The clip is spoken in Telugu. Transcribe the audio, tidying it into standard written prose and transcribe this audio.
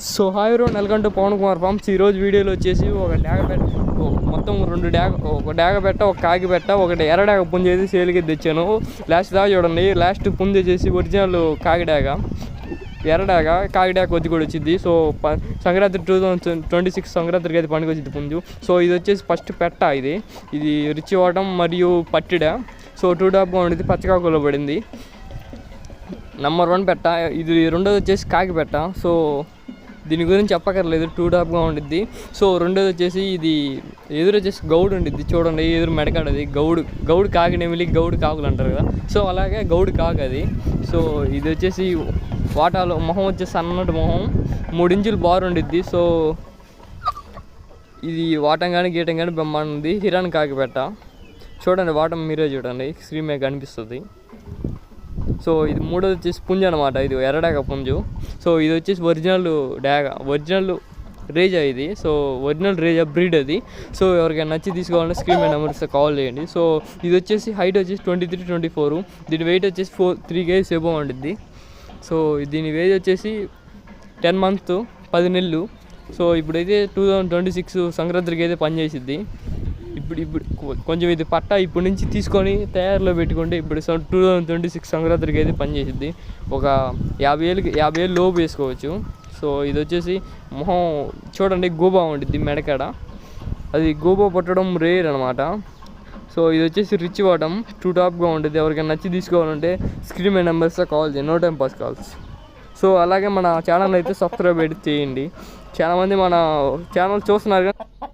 So hi bro, welcome to Pavan Kumar farms. ఈరోజు వీడియోలో వచ్చేసి ఒక డాగ పెట్ట, మొత్తం ఒక డాగ పెట్ట, ఒక కాకి పెట్ట, ఒకటి ఎర్రడాగ పుంజేసి సేల్కి తెచ్చాను. లాస్ట్ దాకా చూడండి. లాస్ట్ పుంజు వచ్చేసి ఒరిజినల్ కాకిడాగ, ఎర్రడాగ కాకిడాగ కొద్ది కూడా వచ్చింది. సో సంక్రాంతి 2026 సంక్రాంతికి అయితే పండుగ వచ్చింది పుంజు. సో ఇది వచ్చేసి ఫస్ట్ పెట్ట, ఇది రిచ్ వాటం మరియు పట్టిడ. సో 2 డాబ్గా ఉండేది, పచ్చకాకులో పడింది. నెంబర్ 1 పెట్ట. ఇది రెండోది వచ్చేసి కాకి పెట్ట. సో దీని గురించి చెప్పక్కర్లేదు, 2 డాబ్గా ఉండిద్ది. సో రెండోది వచ్చేసి ఇది ఎదురు వచ్చేసి గౌడు ఉండిద్ది. చూడండి ఎదురు మెడకాడది గౌడు కాకి నెమిలి గౌడు కాకులు అంటారు కదా. సో అలాగే గౌడు కాకు అది. సో ఇది వచ్చేసి వాటాలో మొహం వచ్చేసి అన్నట్టు మొహం 3 ఇంచులు బారు ఉండిద్ది. సో ఇది వాటం కానీ గీయటం కానీ బ్రహ్మాండం ఉంది. హిరాన్ కాకి పెట్ట. చూడండి వాటం మీరే చూడండి, స్క్రీన్ మీద కనిపిస్తుంది. సో ఇది మూడోది వచ్చేసి పుంజు అనమాట, ఇది ఎర్రడాగ పుంజు. సో ఇది వచ్చేసి ఒరిజినల్ డాగ, ఒరిజినల్ రేజా ఇది. సో ఒరిజినల్ రేజా బ్రీడ్ అది. సో ఎవరికైనా నచ్చి తీసుకోవాలంటే స్క్రీన్ మీద నెంబర్స్ కాల్ చేయండి. సో ఇది వచ్చేసి హైట్ వచ్చేసి 23-24, దీని వెయిట్ వచ్చేసి 3 kg ఎబో ఉండిద్ది. సో దీని వెయిట్ వచ్చేసి 10 months 10 నెలలు. సో ఇప్పుడైతే 2026 సంక్రాంతికి అయితే పనిచేసిద్ది. ఇప్పుడు కొంచెం ఇది పట్ట ఇప్పటి నుంచి తీసుకొని తయారులో పెట్టుకుంటే ఇప్పుడు 2026 సంక్రాంతికి అయితే పనిచేసిద్ది. ఒక 50,000 లోపు వేసుకోవచ్చు. సో ఇది వచ్చేసి మొహం చూడండి గోబా ఉండిద్ది మెడకాడ, అది గోబా పట్టడం రేర్ అనమాట. సో ఇది వచ్చేసి రిచ్ వాటం, 2 టాప్గా ఉంటుంది. ఎవరికైనా నచ్చి తీసుకోవాలంటే స్క్రీన్ మీద నెంబర్స్తో కాల్ చేయండి, no time pass calls. So అలాగే మన ఛానల్ అయితే సబ్స్క్రైబ్ అయితే చేయండి. చాలామంది మన ఛానల్ చూస్తున్నారు కానీ